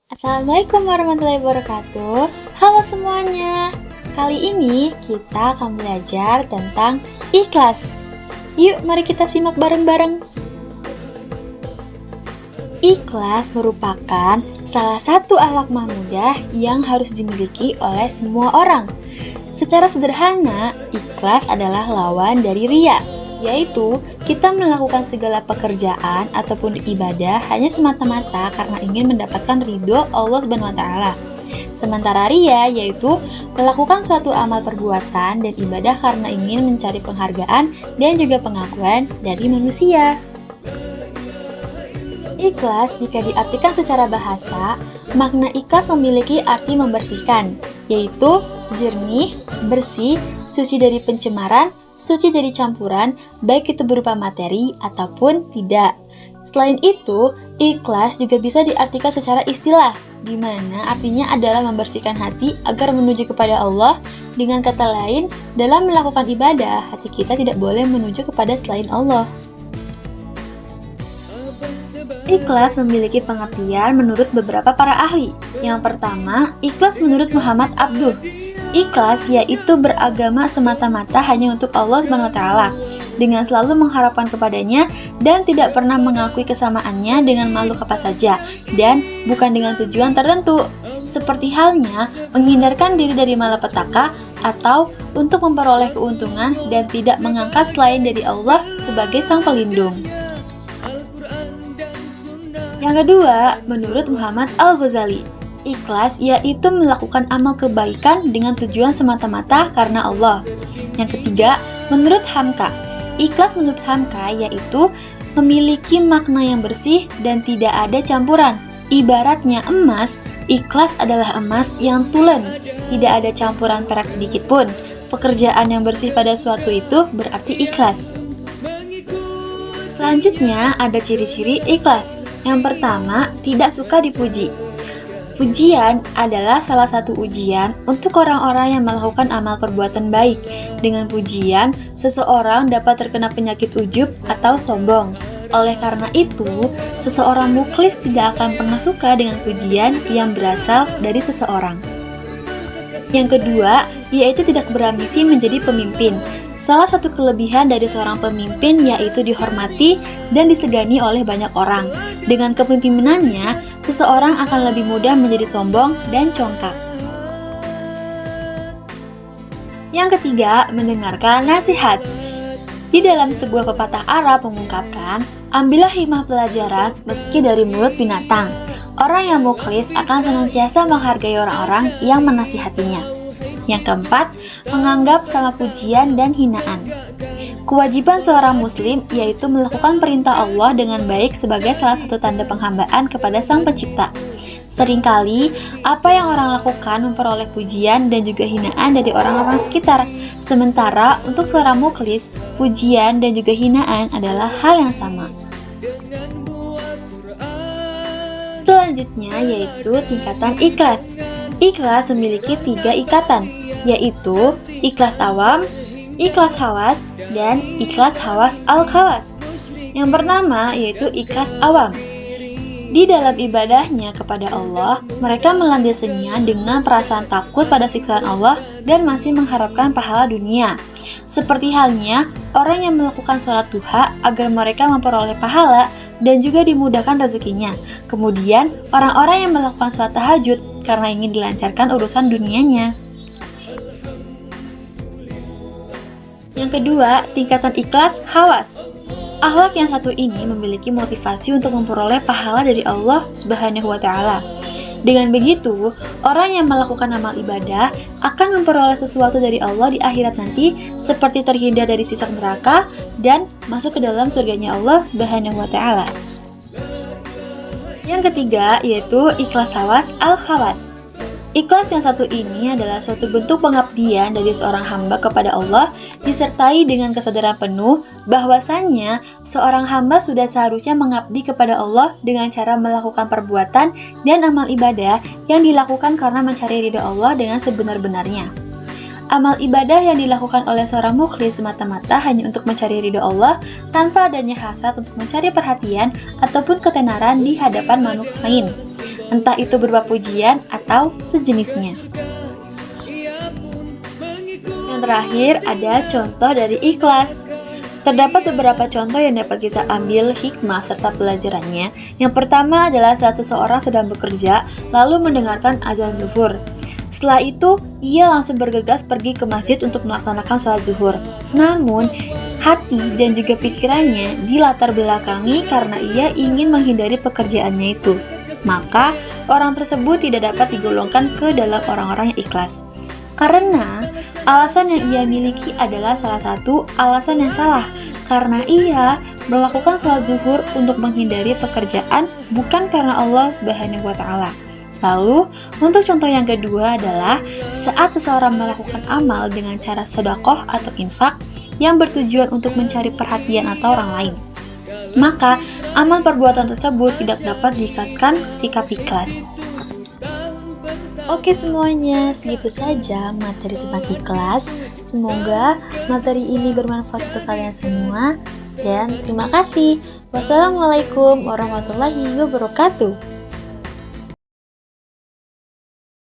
Assalamualaikum warahmatullahi wabarakatuh. Halo semuanya. Kali ini kita akan belajar tentang ikhlas. Yuk, mari kita simak bareng-bareng. Ikhlas merupakan salah satu akhlak mahmudah yang harus dimiliki oleh semua orang. Secara sederhana, ikhlas adalah lawan dari riya, yaitu kita melakukan segala pekerjaan ataupun ibadah hanya semata-mata karena ingin mendapatkan ridho Allah SWT. Sementara riya yaitu melakukan suatu amal perbuatan dan ibadah karena ingin mencari penghargaan dan juga pengakuan dari manusia. Ikhlas jika diartikan secara bahasa, makna ikhlas memiliki arti membersihkan, yaitu jernih, bersih, suci dari pencemaran, suci dari campuran, baik itu berupa materi ataupun tidak. Selain itu, ikhlas juga bisa diartikan secara istilah, di mana artinya adalah membersihkan hati agar menuju kepada Allah. Dengan kata lain, dalam melakukan ibadah, hati kita tidak boleh menuju kepada selain Allah. Ikhlas memiliki pengertian menurut beberapa para ahli. Yang pertama, ikhlas menurut Muhammad Abduh. Ikhlas yaitu beragama semata-mata hanya untuk Allah SWT, dengan selalu mengharapkan kepadanya dan tidak pernah mengakui kesamaannya dengan makhluk apa saja, dan bukan dengan tujuan tertentu, seperti halnya menghindarkan diri dari malapetaka atau untuk memperoleh keuntungan dan tidak mengangkat selain dari Allah sebagai sang pelindung. Yang kedua, menurut Muhammad Al-Ghazali, ikhlas yaitu melakukan amal kebaikan dengan tujuan semata-mata karena Allah. Yang ketiga, menurut Hamka, ikhlas menurut Hamka yaitu memiliki makna yang bersih dan tidak ada campuran. Ibaratnya emas, ikhlas adalah emas yang tulen, tidak ada campuran perak sedikit pun. Pekerjaan yang bersih pada suatu itu berarti ikhlas. Selanjutnya ada ciri-ciri ikhlas. Yang pertama, tidak suka dipuji. Pujian adalah salah satu ujian untuk orang-orang yang melakukan amal perbuatan baik. Dengan pujian, seseorang dapat terkena penyakit ujub atau sombong. Oleh karena itu, seseorang mukhlis tidak akan pernah suka dengan pujian yang berasal dari seseorang. Yang kedua, yaitu tidak berambisi menjadi pemimpin. Salah satu kelebihan dari seorang pemimpin yaitu dihormati dan disegani oleh banyak orang. Dengan kepemimpinannya, seseorang akan lebih mudah menjadi sombong dan congkak. Yang ketiga, mendengarkan nasihat. Di dalam sebuah pepatah Arab mengungkapkan, ambillah hikmah pelajaran meski dari mulut binatang. Orang yang mukhlis akan senantiasa menghargai orang-orang yang menasihatinya. Yang keempat, menganggap sama pujian dan hinaan. Kewajiban seorang muslim yaitu melakukan perintah Allah dengan baik sebagai salah satu tanda penghambaan kepada Sang Pencipta. Seringkali, apa yang orang lakukan memperoleh pujian dan juga hinaan dari orang-orang sekitar. Sementara untuk seorang mukhlis, pujian dan juga hinaan adalah hal yang sama. Selanjutnya yaitu tingkatan ikhlas. Ikhlas memiliki 3 ikatan, yaitu ikhlas awam, ikhlas hawas, dan ikhlas hawas al-khawas. Yang pertama yaitu ikhlas awam. Di dalam ibadahnya kepada Allah, mereka melandasinya dengan perasaan takut pada siksaan Allah dan masih mengharapkan pahala dunia. Seperti halnya orang yang melakukan sholat duha agar mereka memperoleh pahala dan juga dimudahkan rezekinya. Kemudian, orang-orang yang melakukan sholat tahajud karena ingin dilancarkan urusan dunianya. Yang kedua, tingkatan ikhlas hawas. Akhlak yang satu ini memiliki motivasi untuk memperoleh pahala dari Allah Subhanahu wa Ta'ala. Dengan begitu, orang yang melakukan amal ibadah akan memperoleh sesuatu dari Allah di akhirat nanti, seperti terhindar dari siksa neraka dan masuk ke dalam surganya Allah Subhanahu wa Ta'ala. Yang ketiga yaitu ikhlas hawas al-khawas. Ikhlas yang satu ini adalah suatu bentuk pengabdian dari seorang hamba kepada Allah disertai dengan kesadaran penuh bahwasannya seorang hamba sudah seharusnya mengabdi kepada Allah dengan cara melakukan perbuatan dan amal ibadah yang dilakukan karena mencari ridha Allah dengan sebenar-benarnya. Amal ibadah yang dilakukan oleh seorang mukhlis semata-mata hanya untuk mencari ridha Allah tanpa adanya hasrat untuk mencari perhatian ataupun ketenaran di hadapan makhluk lain. entah itu berupa pujian atau sejenisnya. Yang terakhir ada contoh dari ikhlas. Terdapat beberapa contoh yang dapat kita ambil hikmah serta pelajarannya. Yang pertama adalah saat seseorang sedang bekerja lalu mendengarkan azan zuhur. Setelah itu, ia langsung bergegas pergi ke masjid untuk melaksanakan sholat zuhur. Namun, hati dan juga pikirannya dilatar belakangi karena ia ingin menghindari pekerjaannya itu. Maka, orang tersebut tidak dapat digolongkan ke dalam orang-orang yang ikhlas. Karena alasan yang ia miliki adalah salah satu alasan yang salah, karena ia melakukan sholat zuhur untuk menghindari pekerjaan bukan karena Allah Subhanahu wa Ta'ala. Lalu, untuk contoh yang kedua adalah saat seseorang melakukan amal dengan cara sedekah atau infak yang bertujuan untuk mencari perhatian atau orang lain, maka amal perbuatan tersebut tidak dapat diikatkan sikap ikhlas. Oke semuanya, segitu saja materi tentang ikhlas. Semoga materi ini bermanfaat untuk kalian semua. Dan terima kasih. Wassalamualaikum warahmatullahi wabarakatuh.